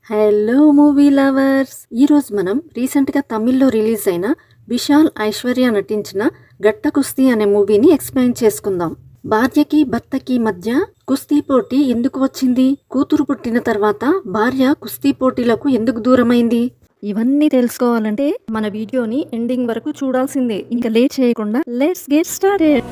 Hello movie lovers, ఈరోజు మనం రీసెంట్గా తమిళ్లో రిలీజ్ అయిన విశాల్ ఐశ్వర్య నటించిన గట్ట కుస్తీ అనే మూవీని ఎక్స్ప్లెయిన్ చేసుకుందాం. భార్యకి భర్తకి మధ్య కుస్తీ పోటీ ఎందుకు వచ్చింది? కూతురు పుట్టిన తర్వాత భార్య కుస్తీ పోటీలకు ఎందుకు దూరమైంది? ఇవన్నీ తెలుసుకోవాలంటే మన వీడియోని ఎండింగ్ వరకు చూడాల్సిందే. ఇంకా లేట్ చేయకుండా let's get started.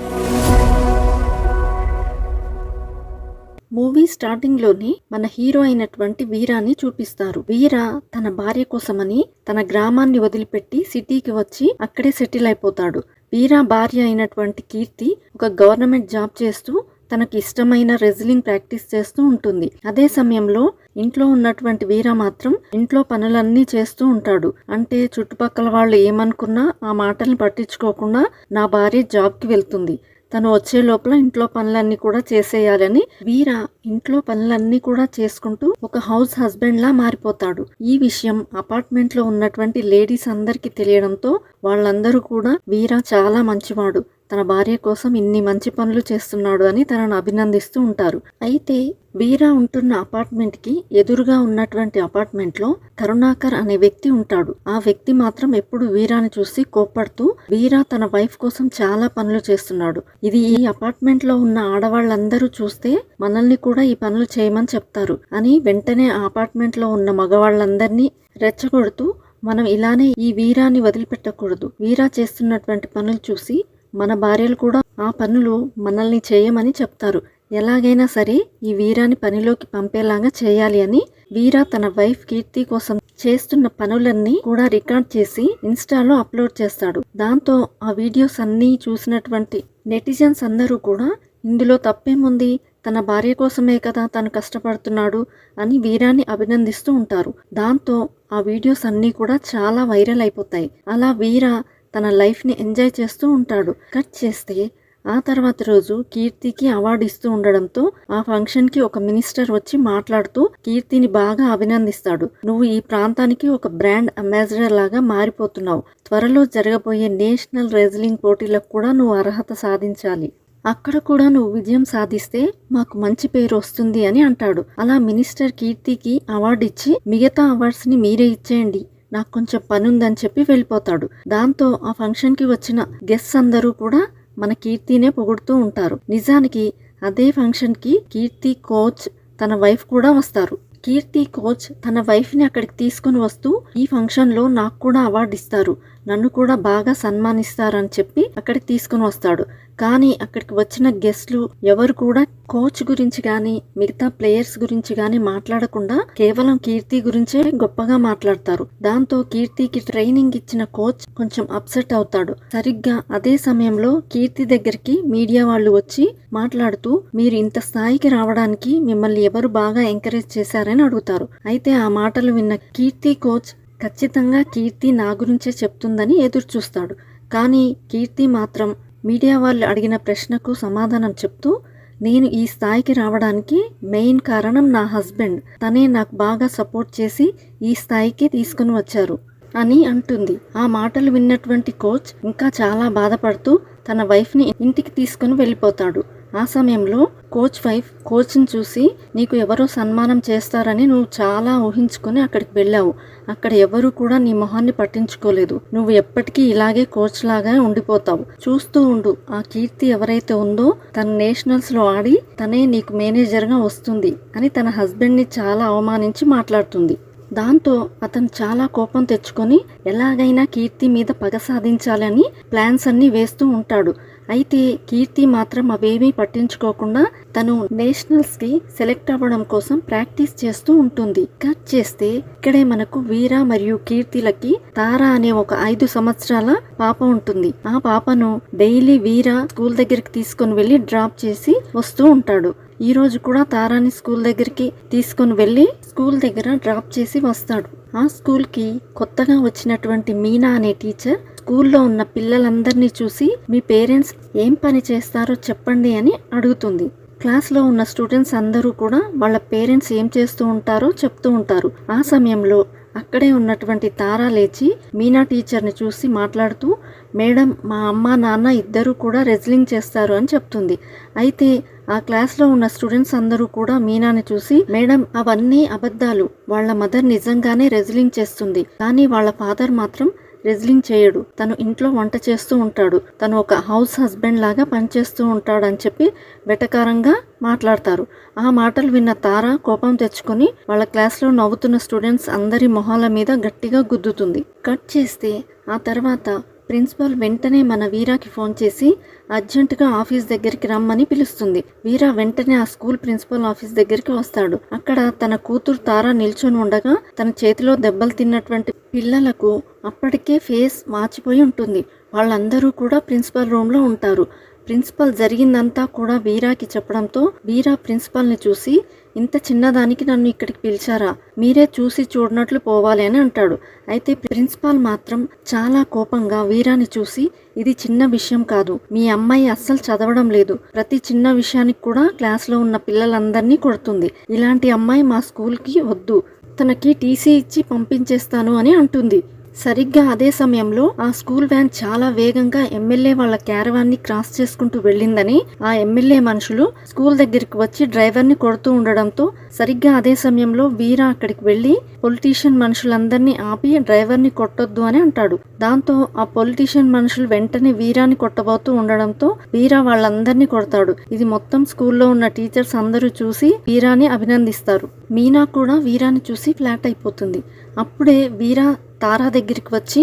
Movie starting లోనే మన హీరో అయినటువంటి వీరాని చూపిస్తారు. వీర తన భార్య కోసమని తన గ్రామాన్ని వదిలిపెట్టి సిటీకి వచ్చి అక్కడే సెటిల్ అయిపోతాడు. వీర భార్య అయినటువంటి కీర్తి ఒక గవర్నమెంట్ జాబ్ చేస్తూ తనకి ఇష్టమైన రెజ్లింగ్ ప్రాక్టీస్ చేస్తూ ఉంటుంది. అదే సమయంలో ఇంట్లో ఉన్నటువంటి వీర మాత్రం ఇంట్లో పనులన్నీ చేస్తూ ఉంటాడు. అంటే చుట్టుపక్కల వాళ్ళు ఏమనుకున్నా ఆ మాటల్ని పట్టించుకోకుండా నా భార్య జాబ్కి వెళ్తుంది, తను వచ్చే లోపల ఇంట్లో పనులన్నీ కూడా చేసేయాలని వీర ఇంట్లో పనులన్నీ కూడా చేసుకుంటూ ఒక హౌస్ హస్బెండ్ లా మారిపోతాడు. ఈ విషయం అపార్ట్మెంట్ లో ఉన్నటువంటి లేడీస్ అందరికి తెలియడంతో వాళ్ళందరూ కూడా వీర చాలా మంచివాడు, తన భార్య కోసం ఇన్ని మంచి పనులు చేస్తున్నాడు అని తనను అభినందిస్తూ ఉంటారు. అయితే వీర ఉంటున్న అపార్ట్మెంట్ కి ఎదురుగా ఉన్నటువంటి అపార్ట్మెంట్ లో కరుణాకర్ అనే వ్యక్తి ఉంటాడు. ఆ వ్యక్తి మాత్రం ఎప్పుడు వీరాని చూసి కోప్పడుతూ వీర తన వైఫ్ కోసం చాలా పనులు చేస్తున్నాడు, ఇది ఈ అపార్ట్మెంట్ లో ఉన్న ఆడవాళ్ళందరూ చూస్తే మనల్ని కూడా ఈ పనులు చేయమని చెప్తారు అని వెంటనే ఆ అపార్ట్మెంట్ లో ఉన్న మగవాళ్ళందరినీ రెచ్చగొడుతూ మనం ఇలానే ఈ వీరాని వదిలిపెట్టకూడదు, వీరా చేస్తున్నటువంటి పనులు చూసి మన భార్యలు కూడా ఆ పనులు మనల్ని చేయమని చెప్తారు, ఎలాగైనా సరే ఈ వీరాని పనిలోకి పంపేలాగా చేయాలి అని వీర తన వైఫ్ కీర్తి కోసం చేస్తున్న పనులన్నీ కూడా రికార్డ్ చేసి ఇన్స్టాలో అప్లోడ్ చేస్తాడు. దాంతో ఆ వీడియోస్ అన్నీ చూసినటువంటి నెటిజన్స్ అందరూ కూడా ఇందులో తప్పేముంది, తన భార్య కోసమే కదా తను కష్టపడుతున్నాడు అని వీరాన్ని అభినందిస్తూ ఉంటారు. దాంతో ఆ వీడియోస్ అన్నీ కూడా చాలా వైరల్ అయిపోతాయి. అలా వీర తన లైఫ్ని ఎంజాయ్ చేస్తూ ఉంటాడు. కట్ చేస్తే ఆ తర్వాత రోజు కీర్తికి అవార్డు ఇస్తూ ఉండడంతో ఆ ఫంక్షన్కి ఒక మినిస్టర్ వచ్చి మాట్లాడుతూ కీర్తిని బాగా అభినందిస్తాడు. నువ్వు ఈ ప్రాంతానికి ఒక బ్రాండ్ అంబాసిడర్ లాగా మారిపోతున్నావు, త్వరలో జరగబోయే నేషనల్ రెజ్లింగ్ పోటీలకు కూడా నువ్వు అర్హత సాధించాలి, అక్కడ కూడా నువ్వు విజయం సాధిస్తే మాకు మంచి పేరు వస్తుంది అని అంటాడు. అలా మినిస్టర్ కీర్తికి అవార్డు ఇచ్చి మిగతా అవార్డ్స్ ని మీరే ఇచ్చేయండి, నాకు కొంచెం పని ఉందని చెప్పి వెళ్ళిపోతాడు. దాంతో ఆ ఫంక్షన్ కి వచ్చిన గెస్ట్స్ అందరూ కూడా మన కీర్తినే పొగుడుతూ ఉంటారు. నిజానికి అదే ఫంక్షన్ కి కీర్తి కోచ్ తన వైఫ్ కూడా వస్తారు. కీర్తి కోచ్ తన వైఫ్ ని అక్కడికి తీసుకుని వస్తూ ఈ ఫంక్షన్ లో నాకు కూడా అవార్డు ఇస్తారు, నన్ను కూడా బాగా సన్మానిస్తారని చెప్పి అక్కడికి తీసుకుని వస్తాడు. కానీ అక్కడికి వచ్చిన గెస్ట్లు ఎవరు కూడా కోచ్ గురించి కానీ మిగతా ప్లేయర్స్ గురించి కానీ మాట్లాడకుండా కేవలం కీర్తి గురించే గొప్పగా మాట్లాడతారు. దాంతో కీర్తికి ట్రైనింగ్ ఇచ్చిన కోచ్ కొంచెం అప్సెట్ అవుతాడు. సరిగ్గా అదే సమయంలో కీర్తి దగ్గరికి మీడియా వాళ్ళు వచ్చి మాట్లాడుతూ మీరు ఇంత స్థాయికి రావడానికి మిమ్మల్ని ఎవరు బాగా ఎంకరేజ్ చేశారని అడుగుతారు. అయితే ఆ మాటలు విన్న కీర్తి కోచ్ ఖచ్చితంగా కీర్తి నా గురించే చెప్తుందని ఎదురు చూస్తాడు. కానీ కీర్తి మాత్రం మీడియా వాళ్ళు అడిగిన ప్రశ్నకు సమాధానం చెప్తూ నేను ఈ స్థాయికి రావడానికి మెయిన్ కారణం నా హస్బెండ్, తనే నాకు బాగా సపోర్ట్ చేసి ఈ స్థాయికి తీసుకుని వచ్చారు అని అంటుంది. ఆ మాటలు విన్నటువంటి కోచ్ ఇంకా చాలా బాధపడుతూ తన వైఫ్ని ఇంటికి తీసుకుని వెళ్ళిపోతాడు. ఆ సమయంలో కోచ్ వైఫ్ కోచ్ని చూసి నీకు ఎవరో సన్మానం చేస్తారని నువ్వు చాలా ఊహించుకొని అక్కడికి వెళ్ళావు, అక్కడ ఎవరు కూడా నీ మొహాన్ని పట్టించుకోలేదు, నువ్వు ఎప్పటికీ ఇలాగే కోచ్ లాగా ఉండిపోతావు, చూస్తూ ఉండు, ఆ కీర్తి ఎవరైతే ఉందో తన నేషనల్స్ లో ఆడి తనే నీకు మేనేజర్ గా వస్తుంది అని తన హస్బెండ్ ని చాలా అవమానించి మాట్లాడుతుంది. దాంతో అతను చాలా కోపం తెచ్చుకొని ఎలాగైనా కీర్తి మీద పగ సాధించాలని ప్లాన్స్ అన్ని వేస్తూ ఉంటాడు. అయితే కీర్తి మాత్రం అవేమీ పట్టించుకోకుండా తను నేషనల్స్ కి సెలెక్ట్ అవ్వడం కోసం ప్రాక్టీస్ చేస్తూ ఉంటుంది. కట్ చేస్తే ఇక్కడే మనకు వీర మరియు కీర్తిలకి తార అనే ఒక 5 సంవత్సరాల పాప ఉంటుంది. ఆ పాపను డైలీ వీర స్కూల్ దగ్గరికి తీసుకొని వెళ్లి డ్రాప్ చేసి వస్తూ ఉంటాడు. ఈ రోజు కూడా తారాని స్కూల్ దగ్గరికి తీసుకొని వెళ్లి స్కూల్ దగ్గర డ్రాప్ చేసి వస్తాడు. ఆ స్కూల్ కి కొత్తగా వచ్చినటువంటి మీనా అనే టీచర్ స్కూల్లో ఉన్న పిల్లలందరినీ చూసి మీ పేరెంట్స్ ఏం పని చేస్తారో చెప్పండి అని అడుగుతుంది. క్లాస్లో ఉన్న స్టూడెంట్స్ అందరూ కూడా వాళ్ళ పేరెంట్స్ ఏం చేస్తూ ఉంటారో చెప్తూ ఉంటారు. ఆ సమయంలో అక్కడే ఉన్నటువంటి తారా లేచి మీనా టీచర్ని చూసి మాట్లాడుతూ, మేడం మా అమ్మ నాన్న ఇద్దరూ కూడా రెజ్లింగ్ చేస్తారు అని చెప్తుంది. అయితే ఆ క్లాస్లో ఉన్న స్టూడెంట్స్ అందరూ కూడా మీనాని చూసి, మేడం అవన్నీ అబద్ధాలు, వాళ్ళ మదర్ నిజంగానే రెజ్లింగ్ చేస్తుంది, కానీ వాళ్ళ ఫాదర్ మాత్రం రెజ్లింగ్ చేయడు, తను ఇంట్లో వంట చేస్తూ ఉంటాడు, తను ఒక హౌస్ హస్బెండ్ లాగా పనిచేస్తూ ఉంటాడు అని చెప్పి వెటకారంగా మాట్లాడతారు. ఆ మాటలు విన్న తార కోపం తెచ్చుకొని వాళ్ళ క్లాస్లో నవ్వుతున్న స్టూడెంట్స్ అందరి మొహాల మీద గట్టిగా గుద్దుతుంది. కట్ చేస్తే ఆ తర్వాత ప్రిన్సిపల్ వెంటనే మన వీరాకి ఫోన్ చేసి అర్జెంటుగా ఆఫీస్ దగ్గరికి రమ్మని పిలుస్తుంది. వీరా వెంటనే ఆ స్కూల్ ప్రిన్సిపల్ ఆఫీస్ దగ్గరికి వస్తాడు. అక్కడ తన కూతురు తార నిల్చొని ఉండగా తన చేతిలో దెబ్బలు తిన్నటువంటి పిల్లలకు అప్పటికే ఫేస్ మార్చిపోయి ఉంటుంది. వాళ్ళందరూ కూడా ప్రిన్సిపల్ రూమ్లో ఉంటారు. ప్రిన్సిపల్ జరిగిందంతా కూడా వీరాకి చెప్పడంతో వీరా ప్రిన్సిపల్ని చూసి, ఇంత చిన్నదానికి నన్ను ఇక్కడికి పిలిచారా, మీరే చూసి చూడనట్లు పోవాలి అని అంటాడు. అయితే ప్రిన్సిపాల్ మాత్రం చాలా కోపంగా వీరాని చూసి, ఇది చిన్న విషయం కాదు, మీ అమ్మాయి అస్సలు చదవడం లేదు, ప్రతి చిన్న విషయానికి కూడా క్లాస్లో ఉన్న పిల్లలందరినీ కొడుతుంది, ఇలాంటి అమ్మాయి మా స్కూల్కి వద్దు, తనకి టీసీ ఇచ్చి పంపించేస్తాను అని అంటుంది. సరిగ్గా అదే సమయంలో ఆ స్కూల్ వ్యాన్ చాలా వేగంగా ఎమ్మెల్యే వాళ్ళ క్యారవాన్ని క్రాస్ చేసుకుంటూ వెళ్ళిందని ఆ ఎమ్మెల్యే మనుషులు స్కూల్ దగ్గరికి వచ్చి డ్రైవర్ని కొడుతూ ఉండడంతో సరిగ్గా అదే సమయంలో వీరా అక్కడికి వెళ్లి పొలిటీషియన్ మనుషులందరినీ ఆపి డ్రైవర్ని కొట్టొద్దు అని అంటాడు. దాంతో ఆ పొలిటీషియన్ మనుషులు వెంటనే వీరాని కొట్టబోతూ ఉండడంతో వీరా వాళ్ళందరినీ కొడతాడు. ఇది మొత్తం స్కూల్లో ఉన్న టీచర్స్ అందరూ చూసి వీరాని అభినందిస్తారు. మీనా కూడా వీరాని చూసి ఫ్లాట్ అయిపోతుంది. అప్పుడే వీరా తారా దగ్గరికి వచ్చి,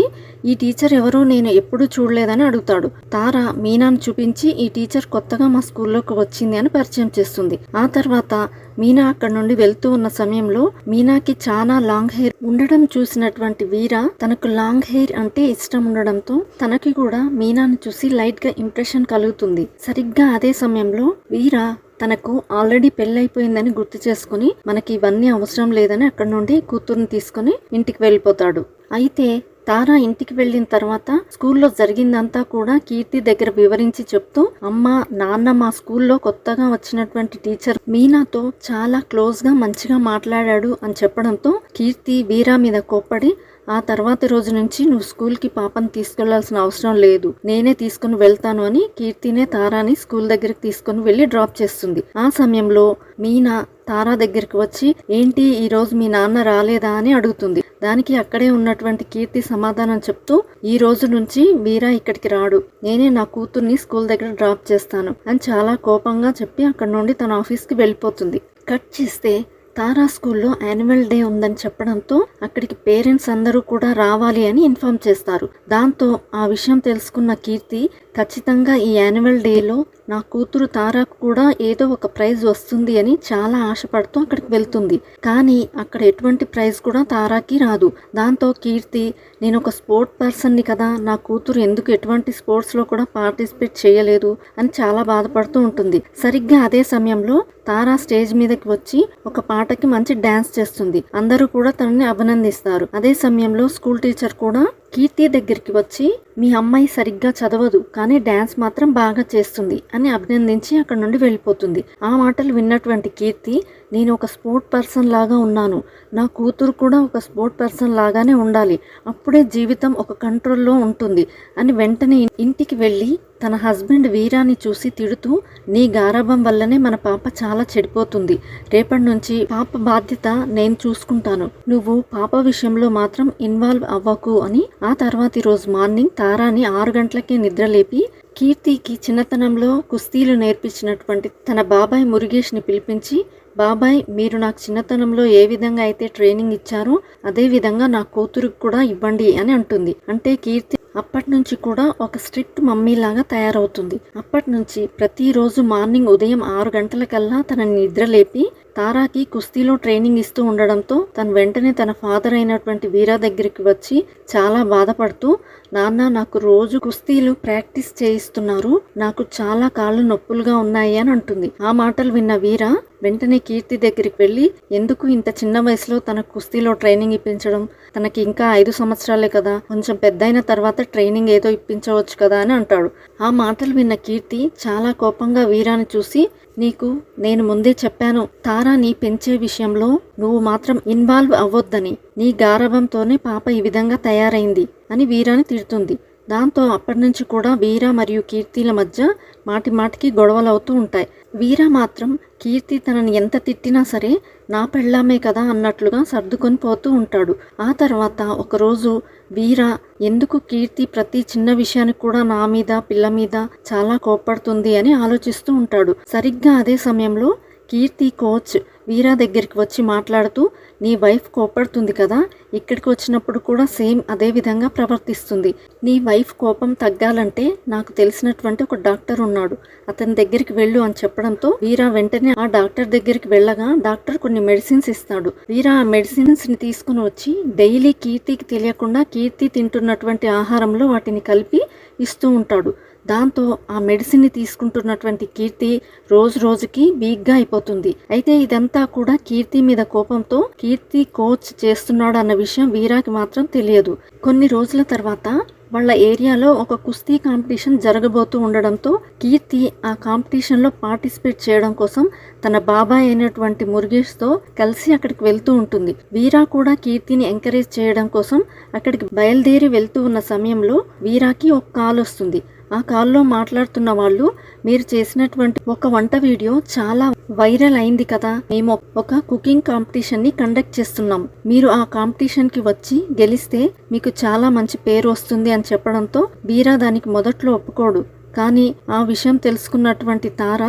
ఈ టీచర్ ఎవరో నేను ఎప్పుడూ చూడలేదని అడుగుతాడు. తారా మీనాను చూపించి, ఈ టీచర్ కొత్తగా మా స్కూల్లోకి వచ్చింది అని పరిచయం చేస్తుంది. ఆ తర్వాత మీనా అక్కడ నుండి వెళ్తూ ఉన్న సమయంలో మీనాకి చాలా లాంగ్ హెయిర్ ఉండడం చూసినటువంటి వీరా తనకు లాంగ్ హెయిర్ అంటే ఇష్టం ఉండడంతో తనకి కూడా మీనాను చూసి లైట్ గా ఇంప్రెషన్ కలుగుతుంది. సరిగ్గా అదే సమయంలో వీరా తనకు ఆల్రెడీ పెళ్ళైపోయిందని గుర్తు చేసుకుని, మనకి ఇవన్నీ అవసరం లేదని అక్కడి నుండి కూతుర్ని తీసుకుని ఇంటికి వెళ్ళిపోతాడు. అయితే తారా ఇంటికి వెళ్ళిన తర్వాత స్కూల్లో జరిగిందంతా కూడా కీర్తి దగ్గర వివరించి చెప్తూ, అమ్మ నాన్న మా స్కూల్లో కొత్తగా వచ్చినటువంటి టీచర్ మీనాతో చాలా క్లోజ్ గా మంచిగా మాట్లాడాడు అని చెప్పడంతో కీర్తి వీరా మీద కోప్పడి, ఆ తర్వాత రోజు నుంచి నువ్వు స్కూల్కి పాపని తీసుకెళ్లాల్సిన అవసరం లేదు, నేనే తీసుకుని వెళ్తాను అని కీర్తినే తారాని స్కూల్ దగ్గరికి తీసుకుని వెళ్ళి డ్రాప్ చేస్తుంది. ఆ సమయంలో మీనా తారా దగ్గరికి వచ్చి, ఏంటి ఈ రోజు మీ నాన్న రాలేదా అని అడుగుతుంది. దానికి అక్కడే ఉన్నటువంటి కీర్తి సమాధానం చెప్తూ, ఈ రోజు నుంచి వీరా ఇక్కడికి రాడు, నేనే నా కూతుర్ని స్కూల్ దగ్గర డ్రాప్ చేస్తాను అని చాలా కోపంగా చెప్పి అక్కడ నుండి తన ఆఫీస్కి వెళ్ళిపోతుంది. కట్ చేస్తే తారా స్కూల్లో యాన్యువల్ డే ఉందని చెప్పడంతో అక్కడికి పేరెంట్స్ అందరూ కూడా రావాలి అని ఇన్ఫార్మ్ చేస్తారు. దాంతో ఆ విషయం తెలుసుకున్న కీర్తి, ఖచ్చితంగా ఈ యాన్యువల్ డేలో నా కూతురు తారాకు కూడా ఏదో ఒక ప్రైజ్ వస్తుంది అని చాలా ఆశపడుతూ అక్కడికి వెళ్తుంది. కానీ అక్కడ ఎటువంటి ప్రైజ్ కూడా తారాకి రాదు. దాంతో కీర్తి, నేను ఒక స్పోర్ట్ పర్సన్ని కదా, నా కూతురు ఎందుకు ఎటువంటి స్పోర్ట్స్లో కూడా పార్టిసిపేట్ చేయలేదు అని చాలా బాధపడుతూ ఉంటుంది. సరిగ్గా అదే సమయంలో తారా స్టేజ్ మీదకి వచ్చి ఒక పాటకి మంచి డాన్స్ చేస్తుంది. అందరూ కూడా తనని అభినందిస్తారు. అదే సమయంలో స్కూల్ టీచర్ కూడా కీర్తి దగ్గరికి వచ్చి, మీ అమ్మాయి సరిగ్గా చదవదు కానీ డాన్స్ మాత్రం బాగా చేస్తుంది అని అభినందించి అక్కడ నుండి వెళ్ళిపోతుంది. ఆ మాటలు విన్నటువంటి కీర్తి, నేను ఒక స్పోర్ట్ పర్సన్ లాగా ఉన్నాను, నా కూతురు కూడా ఒక స్పోర్ట్ పర్సన్ లాగానే ఉండాలి, అప్పుడే జీవితం ఒక కంట్రోల్లో ఉంటుంది అని వెంటనే ఇంటికి వెళ్ళి తన హస్బెండ్ వీరాని చూసి తిడుతూ, నీ గారాబం వల్లనే మన పాప చాలా చెడిపోతుంది, రేపటి నుంచి పాప బాధ్యత నేను చూసుకుంటాను, నువ్వు పాప విషయంలో మాత్రం ఇన్వాల్వ్ అవ్వకు అని ఆ తర్వాతి రోజు మార్నింగ్ తారాని 6 గంటలకే నిద్రలేపి కీర్తికి చిన్నతనంలో కుస్తీలు నేర్పించినటువంటి తన బాబాయ్ మురుగేష్ని పిలిపించి, బాబాయ్ మీరు నాకు చిన్నతనంలో ఏ విధంగా అయితే ట్రైనింగ్ ఇచ్చారో అదే విధంగా నా కూతురుకు కూడా ఇవ్వండి అని అంటుంది. అంటే కీర్తి అప్పటి నుంచి కూడా ఒక స్ట్రిక్ట్ మమ్మీ లాగా తయారవుతుంది. అప్పటి నుంచి ప్రతిరోజు మార్నింగ్ ఉదయం 6 గంటలకల్లా తనని నిద్రలేపి తారాకి కుస్తీలో ట్రైనింగ్ ఇస్తూ ఉండడంతో తను వెంటనే తన ఫాదర్ అయినటువంటి వీరా దగ్గరికి వచ్చి చాలా బాధపడుతూ, నాన్న నాకు రోజు కుస్తీలు ప్రాక్టీస్ చేయిస్తున్నారు, నాకు చాలా కాళ్ళు నొప్పులుగా ఉన్నాయి అని అంటుంది. ఆ మాటలు విన్న వీరా వెంటనే కీర్తి దగ్గరికి వెళ్ళి, ఎందుకు ఇంత చిన్న వయసులో తన కుస్తీలో ట్రైనింగ్ ఇప్పించడం, తనకి ఇంకా 5 సంవత్సరాలే కదా, కొంచెం పెద్దయిన తర్వాత తర్వాత ట్రైనింగ్ ఏదో ఇప్పించవచ్చు కదా అని అంటాడు. ఆ మాటలు విన్న కీర్తి చాలా కోపంగా వీరాని చూసి, నీకు నేను ముందే చెప్పాను తారా నీ పెంచే విషయంలో నువ్వు మాత్రం ఇన్వాల్వ్ అవ్వొద్దని, నీ గారాబంతోనే పాప ఈ విధంగా తయారైంది అని వీరాని తిడుతుంది. దాంతో అప్పటి నుంచి కూడా వీర మరియు కీర్తిల మధ్య మాటి మాటికి గొడవలు అవుతూ ఉంటాయి. వీర మాత్రం కీర్తి తనని ఎంత తిట్టినా సరే నా పెళ్ళామే కదా అన్నట్లుగా సర్దుకొని పోతూ ఉంటాడు. ఆ తర్వాత ఒకరోజు వీర ఎందుకు కీర్తి ప్రతి చిన్న విషయానికి కూడా నా మీద పిల్ల మీద చాలా కోప్పడుతుంది అని ఆలోచిస్తూ ఉంటాడు. సరిగ్గా అదే సమయంలో కీర్తి కోచ్ వీరా దగ్గరికి వచ్చి మాట్లాడుతూ, నీ వైఫ్ కోపడుతుంది కదా, ఇక్కడికి వచ్చినప్పుడు కూడా సేమ్ అదే విధంగా ప్రవర్తిస్తుంది. నీ వైఫ్ కోపం తగ్గాలంటే నాకు తెలిసినటువంటి ఒక డాక్టర్ ఉన్నాడు, అతని దగ్గరికి వెళ్ళు అని చెప్పడంతో వీరా వెంటనే ఆ డాక్టర్ దగ్గరికి వెళ్ళగా డాక్టర్ కొన్ని మెడిసిన్స్ ఇస్తాడు. వీరా ఆ మెడిసిన్స్ ని తీసుకుని వచ్చి డైలీ కీర్తికి తెలియకుండా కీర్తి తింటున్నటువంటి ఆహారంలో వాటిని కలిపి ఇస్తూ ఉంటాడు. దాంతో ఆ మెడిసిన్ ని తీసుకుంటున్నటువంటి కీర్తి రోజు రోజుకి వీక్గా అయిపోతుంది. అయితే ఇదంతా కూడా కీర్తి మీద కోపంతో కీర్తి కోచ్ చేస్తున్నాడు అన్న విషయం వీరాకి మాత్రం తెలియదు. కొన్ని రోజుల తర్వాత వాళ్ళ ఏరియాలో ఒక కుస్తీ కాంపిటీషన్ జరగబోతూ ఉండడంతో కీర్తి ఆ కాంపిటీషన్లో పార్టిసిపేట్ చేయడం కోసం తన బాబాయ్ అయినటువంటి మురుగేష్తో కలిసి అక్కడికి వెళ్తూ ఉంటుంది. వీరా కూడా కీర్తిని ఎంకరేజ్ చేయడం కోసం అక్కడికి బయలుదేరి వెళ్తూ ఉన్న సమయంలో వీరాకి ఒక కాల్ వస్తుంది. ఆ కాల్లో మాట్లాడుతున్న వాళ్ళు, మీరు చేసినటువంటి ఒక వంట వీడియో చాలా వైరల్ అయింది కదా, మేము ఒక కుకింగ్ కాంపిటీషన్ ని కండక్ట్ చేస్తున్నాం, మీరు ఆ కాంపిటీషన్ కి వచ్చి గెలిస్తే మీకు చాలా మంచి పేరు వస్తుంది అని చెప్పడంతో వీరా దానికి మొదట్లో ఒప్పుకోడు. కానీ ఆ విషయం తెలుసుకున్నటువంటి తార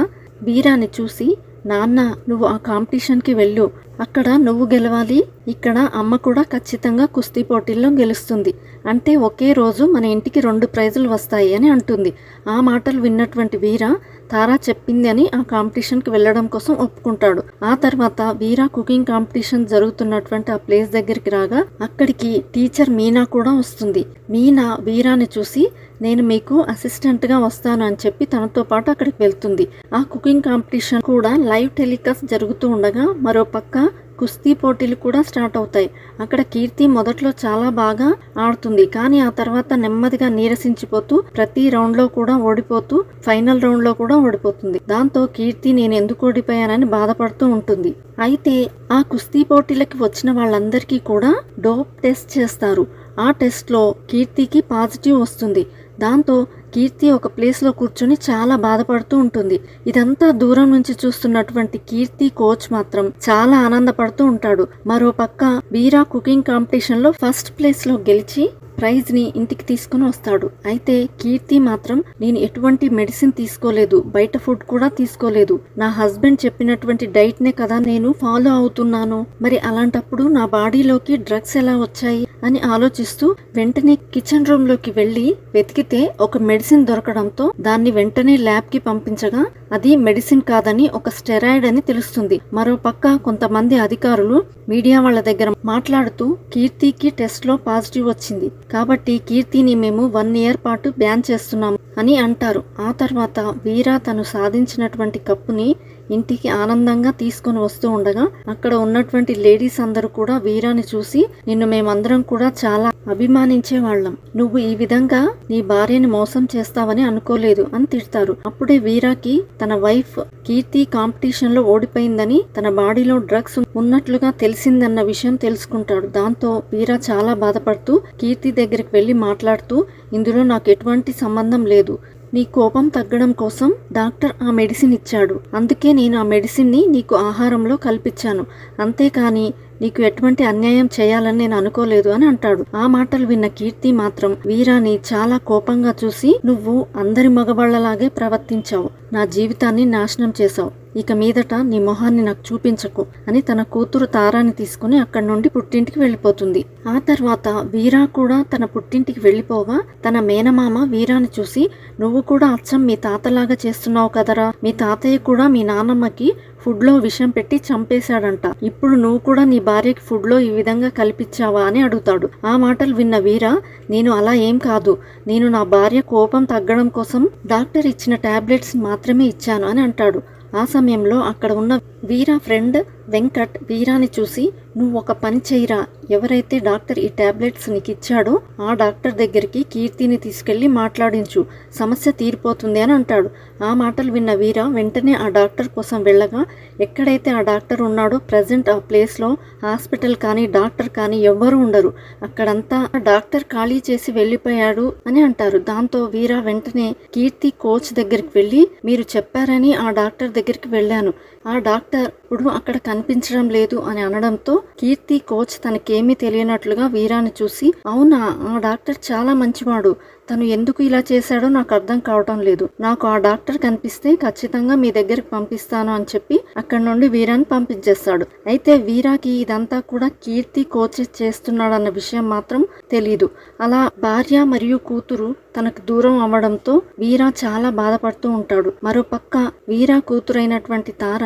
వీరాని చూసి, నాన్న నువ్వు ఆ కాంపిటీషన్కి వెళ్ళు, అక్కడ నువ్వు గెలవాలి, ఇక్కడ అమ్మ కూడా ఖచ్చితంగా కుస్తీ పోటీల్లో గెలుస్తుంది, అంటే ఒకే రోజు మన ఇంటికి 2 ప్రైజులు వస్తాయి అని అంటుంది. ఆ మాటలు విన్నటువంటి వీర తారా చెప్పింది అని ఆ కాంపిటీషన్కి వెళ్ళడం కోసం ఒప్పుకుంటాడు. ఆ తర్వాత వీర కుకింగ్ కాంపిటీషన్ జరుగుతున్నటువంటి ఆ ప్లేస్ దగ్గరికి రాగా అక్కడికి టీచర్ మీనా కూడా వస్తుంది. మీనా వీరాని చూసి, నేను మీకు అసిస్టెంట్గా వస్తాను అని చెప్పి తనతో పాటు అక్కడికి వెళ్తుంది. ఆ కుకింగ్ కాంపిటీషన్ కూడా లైవ్ టెలికాస్ట్ జరుగుతూ ఉండగా మరో పక్క కుస్తీ పోటీలు కూడా స్టార్ట్ అవుతాయి. అక్కడ కీర్తి మొదట్లో చాలా బాగా ఆడుతుంది, కానీ ఆ తర్వాత నెమ్మదిగా నీరసించిపోతూ ప్రతి రౌండ్లో కూడా ఓడిపోతూ ఫైనల్ రౌండ్లో కూడా ఓడిపోతుంది. దాంతో కీర్తి నేను ఎందుకు ఓడిపోయానని బాధపడుతూ ఉంటుంది. అయితే ఆ కుస్తీ పోటీలకి వచ్చిన వాళ్ళందరికీ కూడా డోప్ టెస్ట్ చేస్తారు. ఆ టెస్ట్లో కీర్తికి పాజిటివ్ వస్తుంది. దాంతో కీర్తి ఒక ప్లేస్లో కూర్చొని చాలా బాధపడుతూ ఉంటుంది. ఇదంతా దూరం నుంచి చూస్తున్నటువంటి కీర్తి కోచ్ మాత్రం చాలా ఆనందపడుతూ ఉంటాడు. మరో పక్క వీరా కుకింగ్ కాంపిటీషన్లో ఫస్ట్ ప్లేస్లో గెలిచి ప్రైజ్ ని ఇంటికి తీసుకుని వస్తాడు. అయితే కీర్తి మాత్రం నేను ఎటువంటి మెడిసిన్ తీసుకోలేదు, బయట ఫుడ్ కూడా తీసుకోలేదు, నా హస్బెండ్ చెప్పినటువంటి డైట్ నే కదా నేను ఫాలో అవుతున్నాను, మరి అలాంటప్పుడు నా బాడీలోకి డ్రగ్స్ ఎలా వచ్చాయి అని ఆలోచిస్తూ వెంటనే కిచెన్ రూమ్ లోకి వెళ్లి వెతికితే ఒక మెడిసిన్ దొరకడంతో దాన్ని వెంటనే ల్యాబ్ కి పంపించగా అది మెడిసిన్ కాదని ఒక స్టెరాయిడ్ అని తెలుస్తుంది. మరో పక్క కొంతమంది అధికారులు మీడియా వాళ్ళ దగ్గర మాట్లాడుతూ కీర్తికి టెస్ట్ లో పాజిటివ్ వచ్చింది కాబట్టి కీర్తిని మేము 1 year పాటు బ్యాన్ చేస్తున్నాం అని అంటారు. ఆ తర్వాత వీరా తను సాధించినటువంటి కప్పుని ఇంటికి ఆనందంగా తీసుకొని వస్తూ ఉండగా అక్కడ ఉన్నటువంటి లేడీస్ అందరూ కూడా వీరాని చూసి, నిన్ను మేమందరం కూడా చాలా అభిమానించే వాళ్ళం, నువ్వు ఈ విధంగా నీ భార్యని మోసం చేస్తావని అనుకోలేదు అని తిడతారు. అప్పుడే వీరాకి తన వైఫ్ కీర్తి కాంపిటీషన్ లో ఓడిపోయిందని, తన బాడీలో డ్రగ్స్ ఉన్నట్లుగా తెలిసిందన్న విషయం తెలుసుకుంటాడు. దాంతో వీరా చాలా బాధపడుతూ కీర్తి దగ్గరికి వెళ్లి మాట్లాడుతూ, ఇందులో నాకు ఎటువంటి సంబంధం లేదు, నీ కోపం తగ్గడం కోసం డాక్టర్ ఆ మెడిసిన్ ఇచ్చాడు, అందుకే నేను ఆ మెడిసిన్ ని నీకు ఆహారంలో కల్పించాను, అంతేకాని నీకు ఎటువంటి అన్యాయం చేయాలని నేను అనుకోలేదు అని అంటాడు. ఆ మాటలు విన్న కీర్తి మాత్రం వీరాని చాలా కోపంగా చూసి, నువ్వు అందరి మగవాళ్లలాగే ప్రవర్తించావు, నా జీవితాన్ని నాశనం చేశావు, ఇక మీదట నీ మొహాన్ని నాకు చూపించకు అని తన కూతురు తారాని తీసుకుని అక్కడి నుండి పుట్టింటికి వెళ్ళిపోతుంది. ఆ తర్వాత వీరా కూడా తన పుట్టింటికి వెళ్ళిపోగా తన మేనమామ వీరాని చూసి, నువ్వు కూడా అచ్చం మీ తాతలాగా చేస్తున్నావు కదరా, మీ తాతయ్య కూడా మీ నాన్నమ్మకి ఫుడ్ లో విషం పెట్టి చంపేశాడంట, ఇప్పుడు నువ్వు కూడా నీ భార్యకి ఫుడ్ లో ఈ విధంగా కల్పించావా అని అడుగుతాడు. ఆ మాటలు విన్న వీరా, నేను అలా ఏం కాదు, నేను నా భార్య కోపం తగ్గడం కోసం డాక్టర్ ఇచ్చిన టాబ్లెట్స్ మాత్రమే ఇచ్చాను అని అంటాడు. ఆ సమయంలో అక్కడ ఉన్న వీరా ఫ్రెండ్ వెంకట్ వీరాని చూసి, నువ్వు ఒక పని చెయ్యిరా, ఎవరైతే డాక్టర్ ఈ టాబ్లెట్స్ నీకు ఇచ్చాడో ఆ డాక్టర్ దగ్గరికి కీర్తిని తీసుకెళ్లి మాట్లాడించు, సమస్య తీరిపోతుంది అని అంటాడు. ఆ మాటలు విన్న వీర వెంటనే ఆ డాక్టర్ కోసం వెళ్ళగా, ఎక్కడైతే ఆ డాక్టర్ ఉన్నాడో ప్రజెంట్ ఆ ప్లేస్లో హాస్పిటల్ కానీ డాక్టర్ కానీ ఎవ్వరూ ఉండరు. అక్కడంతా డాక్టర్ ఖాళీ చేసి వెళ్ళిపోయాడు అని అంటారు. దాంతో వీర వెంటనే కీర్తి కోచ్ దగ్గరికి వెళ్ళి, మీరు చెప్పారని ఆ డాక్టర్ దగ్గరికి వెళ్ళాను, ఆ డాక్టర్ ఇప్పుడు అక్కడ కనిపించడం లేదు అని అనడంతో కీర్తి కోచ్ తనకేమీ తెలియనట్లుగా వీరాని చూసి, అవునా, ఆ డాక్టర్ చాలా మంచివాడు, తను ఎందుకు ఇలా చేశాడో నాకు అర్థం కావటం లేదు, నాకు ఆ డాక్టర్ కనిపిస్తే ఖచ్చితంగా మీ దగ్గరికి పంపిస్తాను అని చెప్పి అక్కడి నుండి వీరాని పంపించేస్తాడు. అయితే వీరాకి ఇదంతా కూడా కీర్తి కోచ్ చేస్తున్నాడన్న విషయం మాత్రం తెలీదు. అలా భార్య మరియు కూతురు తనకు దూరం అవ్వడంతో వీరా చాలా బాధపడుతూ ఉంటాడు. మరోపక్క వీరా కూతురైనటువంటి తార,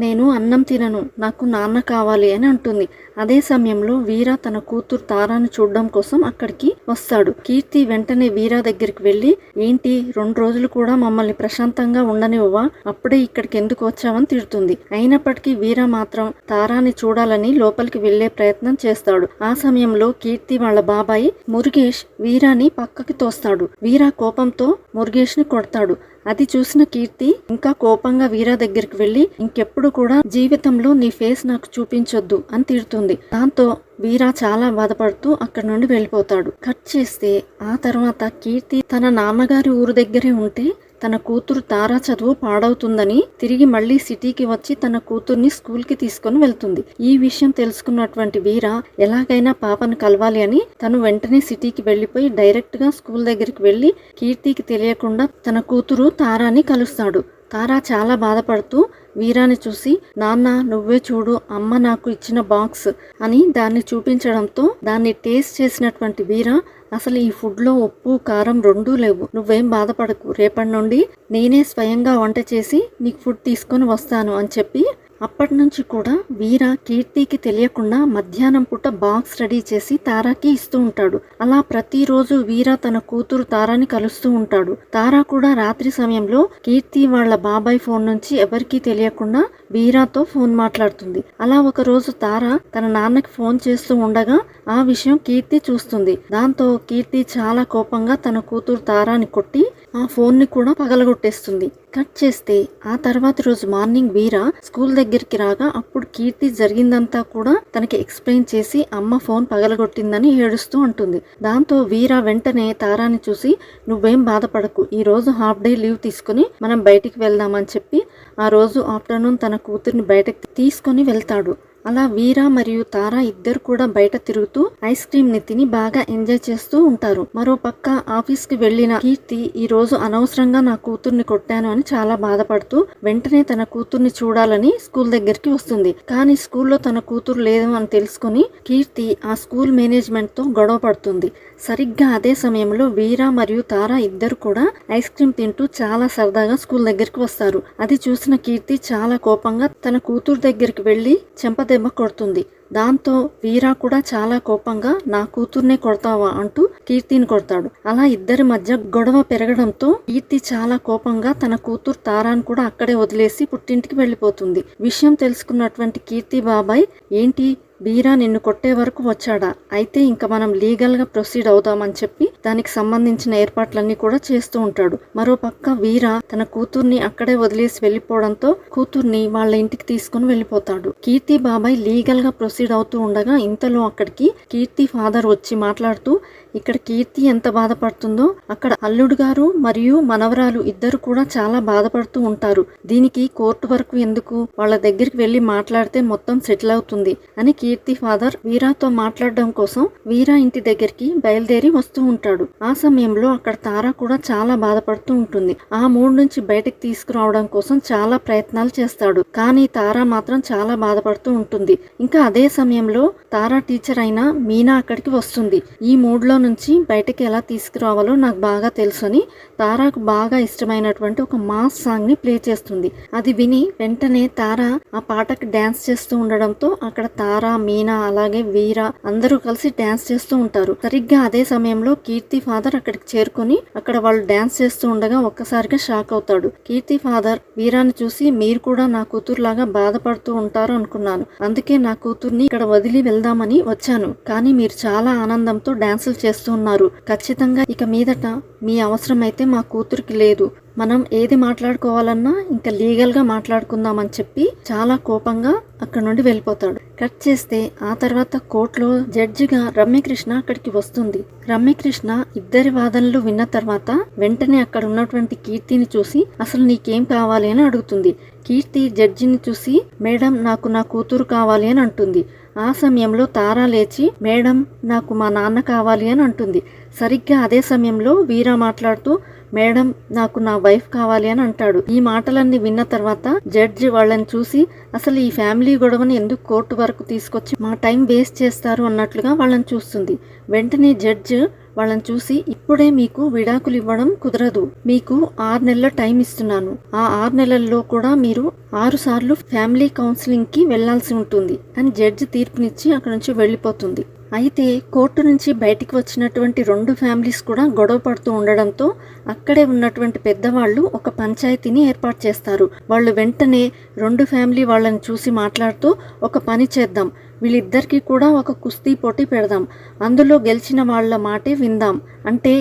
నేను అన్నం తినను, నాకు నాన్న కావాలి అని అంటుంది. అదే సమయంలో వీరా తన కూతురు తారాని చూడడం కోసం అక్కడికి వస్తాడు. కీర్తి వెంటనే వీరా దగ్గరికి వెళ్ళి, ఏంటి 2 రోజులు కూడా మమ్మల్ని ప్రశాంతంగా ఉండనివ్వవా, అప్పుడే ఇక్కడికి ఎందుకు వచ్చావని తిడుతుంది. అయినప్పటికీ వీరా మాత్రం తారాని చూడాలని లోపలికి వెళ్లే ప్రయత్నం చేస్తాడు. ఆ సమయంలో కీర్తి వాళ్ళ బాబాయ్ మురుగేష్ వీరాని పక్కకి తోస్తాడు. వీరా కోపంతో మురుగేష్ ని కొడతాడు. అది చూసిన కీర్తి ఇంకా కోపంగా వీరా దగ్గరికి వెళ్ళి, ఇంకెప్పుడు కూడా జీవితంలో నీ ఫేస్ నాకు చూపించొద్దు అని తిడుతుంది. దాంతో వీరా చాలా బాధపడుతూ అక్కడి నుండి వెళ్ళిపోతాడు. కట్ చేస్తే ఆ తర్వాత కీర్తి తన నాన్నగారి ఊరు దగ్గరే ఉంటే తన కూతురు తారా చదువు పాడవుతుందని తిరిగి మళ్లీ సిటీకి వచ్చి తన కూతుర్ని స్కూల్కి తీసుకుని వెళ్తుంది. ఈ విషయం తెలుసుకున్నటువంటి వీర ఎలాగైనా పాపను కలవాలి అని తను వెంటనే సిటీకి వెళ్లిపోయి డైరెక్ట్ గా స్కూల్ దగ్గరికి వెళ్లి కీర్తికి తెలియకుండా తన కూతురు తారాని కలుస్తాడు. తారా చాలా బాధపడుతూ వీరాని చూసి, నాన్న నువ్వే చూడు, అమ్మ నాకు ఇచ్చిన బాక్స్ అని దాన్ని చూపించడంతో దాన్ని టేస్ట్ చేసినటువంటి వీర, అసలు ఈ ఫుడ్లో ఉప్పు కారం 2 లేవు, నువ్వేం బాధపడకు, రేపటి నుండి నేనే స్వయంగా వంట చేసి నీకు ఫుడ్ తీసుకొని వస్తాను అని చెప్పి అప్పటి నుంచి కూడా వీర కీర్తికి తెలియకుండా మధ్యాహ్నం పూట బాక్స్ రెడీ చేసి తారాకి ఇస్తూ ఉంటాడు. అలా ప్రతిరోజు వీర తన కూతురు తారాని కలుస్తూ ఉంటాడు. తారా కూడా రాత్రి సమయంలో కీర్తి వాళ్ళ బాబాయ్ ఫోన్ నుంచి ఎవరికీ తెలియకుండా వీరాతో ఫోన్ మాట్లాడుతుంది. అలా ఒక రోజు తారా తన నాన్నకి ఫోన్ చేస్తూ ఉండగా ఆ విషయం కీర్తి చూస్తుంది. దాంతో కీర్తి చాలా కోపంగా తన కూతురు తారాని కొట్టి ఆ ఫోన్ ని కూడా పగలగొట్టేస్తుంది. కట్ చేస్తే ఆ తర్వాత రోజు మార్నింగ్ వీర స్కూల్ దగ్గరికి రాగా అప్పుడు కీర్తి జరిగిందంతా కూడా తనకి ఎక్స్ప్లెయిన్ చేసి అమ్మ ఫోన్ పగలగొట్టిందని ఏడుస్తూ ఉంటుంది. దాంతో వీర వెంటనే తారాని చూసి, నువ్వేం బాధపడకు, ఈ రోజు హాఫ్ డే లీవ్ తీసుకుని మనం బయటికి వెళ్దామని చెప్పి ఆ రోజు ఆఫ్టర్నూన్ తన కూతుర్ని బయటకు తీసుకొని వెళ్తాడు. అలా వీర మరియు తారా ఇద్దరు కూడా బయట తిరుగుతూ ఐస్ క్రీమ్ ని తిని బాగా ఎంజాయ్ చేస్తూ ఉంటారు. మరో పక్క ఆఫీస్ కి వెళ్లిన కీర్తి ఈ రోజు అనవసరంగా నా కూతుర్ని కొట్టాను అని చాలా బాధపడుతూ వెంటనే తన కూతుర్ని చూడాలని స్కూల్ దగ్గరికి వస్తుంది. కానీ స్కూల్లో తన కూతురు లేదు అని తెలుసుకుని కీర్తి ఆ స్కూల్ మేనేజ్మెంట్ తో గొడవ పడుతుంది. సరిగ్గా అదే సమయంలో వీర మరియు తారా ఇద్దరు కూడా ఐస్ క్రీమ్ తింటూ చాలా సరదాగా స్కూల్ దగ్గరికి వస్తారు. అది చూసిన కీర్తి చాలా కోపంగా తన కూతురు దగ్గరికి వెళ్లి చెంపదెబ్బ కొడుతుంది. దాంతో వీరా కూడా చాలా కోపంగా నా కూతుర్నే కొడతావా అంటూ కీర్తిని కొడతాడు. అలా ఇద్దరి మధ్య గొడవ పెరగడంతో కీర్తి చాలా కోపంగా తన కూతురు తారాను కూడా అక్కడే వదిలేసి పుట్టింటికి వెళ్లిపోతుంది. విషయం తెలుసుకున్నటువంటి కీర్తి బాబాయ్, ఏంటి వీరా నిన్ను కొట్టే వరకు వచ్చాడా, అయితే ఇంకా మనం లీగల్ గా ప్రొసీడ్ అవుదామని చెప్పి దానికి సంబంధించిన ఏర్పాట్లన్నీ కూడా చేస్తూ ఉంటాడు. మరో పక్క వీర తన కూతుర్ని అక్కడే వదిలేసి వెళ్లిపోవడంతో కూతుర్ని వాళ్ళ ఇంటికి తీసుకుని వెళ్లిపోతాడు. కీర్తి బాబాయ్ లీగల్ గా ప్రొసీడ్ అవుతూ ఉండగా ఇంతలో అక్కడికి కీర్తి ఫాదర్ వచ్చి మాట్లాడుతూ, ఇక్కడ కీర్తి ఎంత బాధపడుతుందో అక్కడ అల్లుడు గారు మరియు మనవరాలు ఇద్దరు కూడా చాలా బాధపడుతూ ఉంటారు, దీనికి కోర్టు వరకు ఎందుకు, వాళ్ళ దగ్గరికి వెళ్లి మాట్లాడితే మొత్తం సెటిల్ అవుతుంది అని కీర్తి ఫాదర్ వీరాతో మాట్లాడడం కోసం వీరా ఇంటి దగ్గరికి బయలుదేరి వస్తూ ఉంటాడు. ఆ సమయంలో అక్కడ తారా కూడా చాలా బాధపడుతూ ఉంటుంది. ఆ మూడ్ నుంచి బయటకు తీసుకురావడం కోసం చాలా ప్రయత్నాలు చేస్తాడు. కానీ తారా మాత్రం చాలా బాధపడుతూ ఉంటుంది. ఇంకా అదే సమయంలో తారా టీచర్ అయిన మీనా అక్కడికి వస్తుంది. ఈ మూడ్ లో నుంచి బయటకి ఎలా తీసుకురావాలో నాకు బాగా తెలుసు అని తారాకు బాగా ఇష్టమైనటువంటి ఒక మాస్ సాంగ్ ని ప్లే చేస్తుంది. అది విని వెంటనే తారా ఆ పాటకు డాన్స్ చేస్తూ ఉండడంతో అక్కడ తారా మీనా అలాగే వీర అందరూ కలిసి డాన్స్ చేస్తూ ఉంటారు. సరిగ్గా అదే సమయంలో కీర్తి ఫాదర్ అక్కడికి చేరుకొని అక్కడ వాళ్ళు డాన్స్ చేస్తూ ఉండగా ఒక్కసారిగా షాక్ అవుతాడు. కీర్తి ఫాదర్ వీరాని చూసి మీరు కూడా నా కూతురులాగా బాధపడుతూ ఉంటారు అనుకున్నాను, అందుకే నా కూతుర్ని ఇక్కడ వదిలి వెళ్దామని వచ్చాను, కానీ మీరు చాలా ఆనందంతో డాన్సులు చేస్తూ ఉన్నారు. ఖచ్చితంగా ఇక మీదట మీ అవసరం అయితే మా కూతురికి లేదు. మనం ఏది మాట్లాడుకోవాలన్నా ఇంకా లీగల్ గా మాట్లాడుకుందామని చెప్పి చాలా కోపంగా అక్కడ నుండి వెళ్ళిపోతాడు. కట్ చేస్తే ఆ తర్వాత కోర్టులో జడ్జిగా రమ్యకృష్ణ అక్కడికి వస్తుంది. రమ్యకృష్ణ ఇద్దరి వాదనలు విన్న తర్వాత వెంటనే అక్కడ ఉన్నటువంటి కీర్తిని చూసి అసలు నీకేం కావాలి అని అడుగుతుంది. కీర్తి జడ్జిని చూసి మేడం నాకు నా కూతురు కావాలి అని అంటుంది. ఆ సమయంలో తారా లేచి మేడం నాకు మా నాన్న కావాలి అని అంటుంది. సరిగ్గా అదే సమయంలో వీరా మాట్లాడుతూ మేడం నాకు నా వైఫ్ కావాలి అని అంటాడు. ఈ మాటలన్నీ విన్న తర్వాత జడ్జి వాళ్ళని చూసి అసలు ఈ ఫ్యామిలీ గొడవని ఎందుకు కోర్టు వరకు తీసుకొచ్చి మా టైం వేస్ట్ చేస్తారు అన్నట్లుగా వాళ్ళని చూస్తుంది. వెంటనే జడ్జి వాళ్ళని చూసి ఇప్పుడే మీకు విడాకులు ఇవ్వడం కుదరదు, మీకు 6 నెలల టైం ఇస్తున్నాను, ఆ 6 నెలల్లో కూడా మీరు 6 సార్లు ఫ్యామిలీ కౌన్సిలింగ్ కి వెళ్లాల్సి ఉంటుంది అని జడ్జి తీర్పునిచ్చి అక్కడ నుంచి వెళ్లిపోతుంది. అయితే కోర్టు నుంచి బయటికి వచ్చినటువంటి 2 ఫ్యామిలీస్ కూడా గొడవ పడుతూ ఉండడంతో అక్కడే ఉన్నటువంటి పెద్దవాళ్ళు ఒక పంచాయతీని ఏర్పాటు చేస్తారు. వాళ్ళు వెంటనే 2 ఫ్యామిలీ వాళ్ళని చూసి మాట్లాడుతూ ఒక పని చేద్దాం, వీళ్ళిద్దరికి కూడా ఒక కుస్తీ పోటీ పెడదాం, అందులో గెలిచిన వాళ్ళ మాటే విందాం. అంటే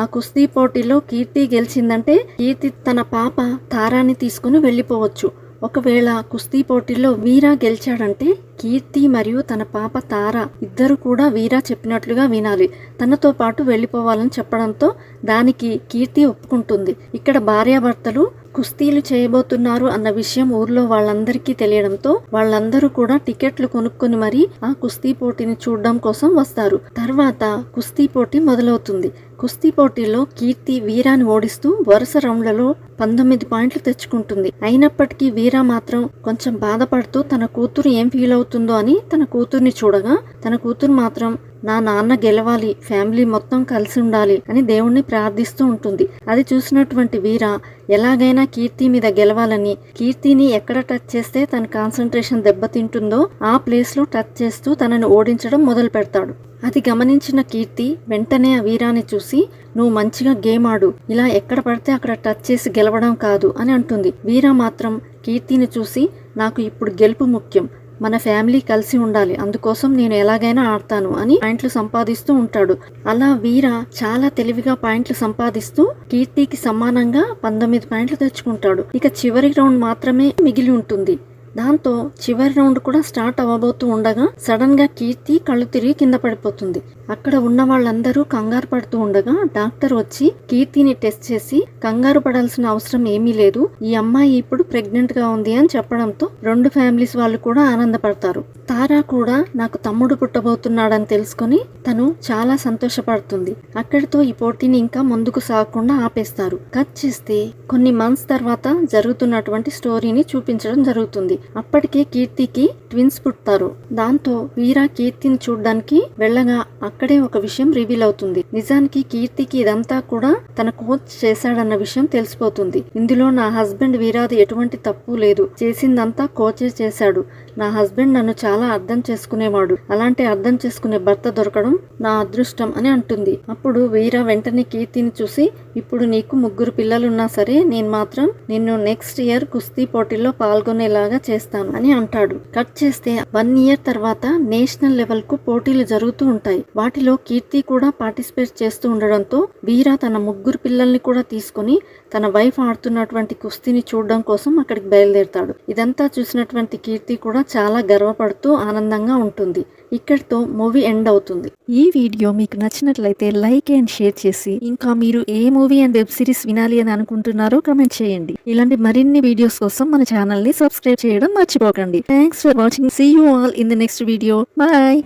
ఆ కుస్తీ పోటీలో కీర్తి గెలిచిందంటే కీర్తి తన పాప తారాని తీసుకుని వెళ్ళిపోవచ్చు. ఒకవేళ కుస్తీ పోటీలో వీరా గెలిచాడంటే కీర్తి మరియు తన పాప తార ఇద్దరు కూడా వీరా చెప్పినట్లుగా వినాలి, తనతో పాటు వెళ్ళిపోవాలని చెప్పడంతో దానికి కీర్తి ఒప్పుకుంటుంది. ఇక్కడ భార్యాభర్తలు కుస్తీలు చేయబోతున్నారు అన్న విషయం ఊర్లో వాళ్ళందరికీ తెలియడంతో వాళ్ళందరూ కూడా టికెట్లు కొనుక్కొని మరీ ఆ కుస్తీ పోటీని చూడడం కోసం వస్తారు. తర్వాత కుస్తీ పోటీ మొదలవుతుంది. కుస్తీ పోటీలో కీర్తి వీరాని ఓడిస్తూ వరుస రౌండ్లలో 19 పాయింట్లు తెచ్చుకుంటుంది. అయినప్పటికీ వీరా మాత్రం కొంచెం బాధపడుతూ తన కూతురు ఏం ఫీల్ అవుతుందో అని తన కూతుర్ని చూడగా తన కూతురు మాత్రం నా నాన్న గెలవాలి, ఫ్యామిలీ మొత్తం కలిసి ఉండాలి అని దేవుణ్ణి ప్రార్థిస్తూ ఉంటుంది. అది చూసినటువంటి వీర ఎలాగైనా కీర్తి మీద గెలవాలని కీర్తిని ఎక్కడ టచ్ చేస్తే తన కాన్సన్ట్రేషన్ దెబ్బతింటుందో ఆ ప్లేస్ లో టచ్ చేస్తూ తనని ఓడించడం మొదలు పెడతాడు. అది గమనించిన కీర్తి వెంటనే ఆ వీరాని చూసి నువ్వు మంచిగా గేమ్ ఆడు, ఇలా ఎక్కడ పడితే అక్కడ టచ్ చేసి గెలవడం కాదు అని అంటుంది. వీరా మాత్రం కీర్తిని చూసి నాకు ఇప్పుడు గెలుపు ముఖ్యం, మన ఫ్యామిలీ కలిసి ఉండాలి, అందుకోసం నేను ఎలాగైనా ఆడతాను అని పాయింట్లు సంపాదిస్తూ ఉంటాడు. అలా వీర చాలా తెలివిగా పాయింట్లు సంపాదిస్తూ కీర్తికి సమానంగా 19 పాయింట్లు తెచ్చుకుంటాడు. ఇక చివరి రౌండ్ మాత్రమే మిగిలి ఉంటుంది. దాంతో చివరి రౌండ్ కూడా స్టార్ట్ అవ్వబోతూ ఉండగా సడన్ గా కీర్తి కళ్ళు తిరిగి కింద పడిపోతుంది. అక్కడ ఉన్న వాళ్ళందరూ కంగారు పడుతూ ఉండగా డాక్టర్ వచ్చి కీర్తిని టెస్ట్ చేసి కంగారు పడాల్సిన అవసరం ఏమీ లేదు, ఈ అమ్మాయి ఇప్పుడు ప్రెగ్నెంట్ గా ఉంది అని చెప్పడంతో 2 ఫ్యామిలీస్ వాళ్ళు కూడా ఆనందపడతారు. తారా కూడా నాకు తమ్ముడు పుట్టబోతున్నాడని తెలుసుకొని తను చాలా సంతోషపడుతుంది. అక్కడితో ఈ పోటీని ఇంకా ముందుకు సాగకుండా ఆపేస్తారు. కట్ చేస్తే కొన్ని మంత్స్ తర్వాత జరుగుతున్నటువంటి స్టోరీని చూపించడం జరుగుతుంది. అప్పటికే కీర్తికి ట్విన్స్ పుడతారు. దాంతో వీరా కీర్తిని చూడ్డానికి వెళ్ళగా అక్కడే ఒక విషయం రివీల్ అవుతుంది. నిజానికి కీర్తికి ఇదంతా కూడా తన కోచ్ చేశాడన్న విషయం తెలిసిపోతుంది. ఇందులో నా హస్బెండ్ వీరాది ఎటువంటి తప్పు లేదు, చేసిందంతా కోచే చేశాడు, నా హస్బెండ్ నన్ను చాలా అర్థం చేసుకునేవాడు, అలాంటి అర్థం చేసుకునే భర్త దొరకడం నా అదృష్టం అని అంటుంది. అప్పుడు వీర వెంటనే కీర్తిని చూసి ఇప్పుడు నీకు 3 పిల్లలున్నా సరే నేను మాత్రం నిన్ను నెక్స్ట్ ఇయర్ కుస్తీ పోటీల్లో పాల్గొనేలాగా చేస్తాను అని అంటాడు. కట్ చేస్తే 1 ఇయర్ తర్వాత నేషనల్ లెవెల్ కు పోటీలు జరుగుతూ ఉంటాయి. వాటిలో కీర్తి కూడా పార్టిసిపేట్ చేస్తూ ఉండడంతో వీర తన 3 పిల్లల్ని కూడా తీసుకుని తన వైఫ్ ఆడుతున్నటువంటి కుస్తీని చూడడం కోసం అక్కడికి బయలుదేరతాడు. ఇదంతా చూసినటువంటి కీర్తి కూడా చాలా గర్వపడుతూ ఆనందంగా ఉంటుంది. ఇక్కడితో మూవీ ఎండ్ అవుతుంది. ఈ వీడియో మీకు నచ్చినట్లయితే లైక్ అండ్ షేర్ చేసి ఇంకా మీరు ఏ మూవీ అండ్ వెబ్ సిరీస్ వినాలి అని అనుకుంటున్నారో కామెంట్ చేయండి. ఇలాంటి మరిన్ని వీడియోస్ కోసం మన ఛానల్ ని సబ్స్క్రైబ్ చేయడం మర్చిపోకండి. Thanks for watching. See you all in the next video. Bye.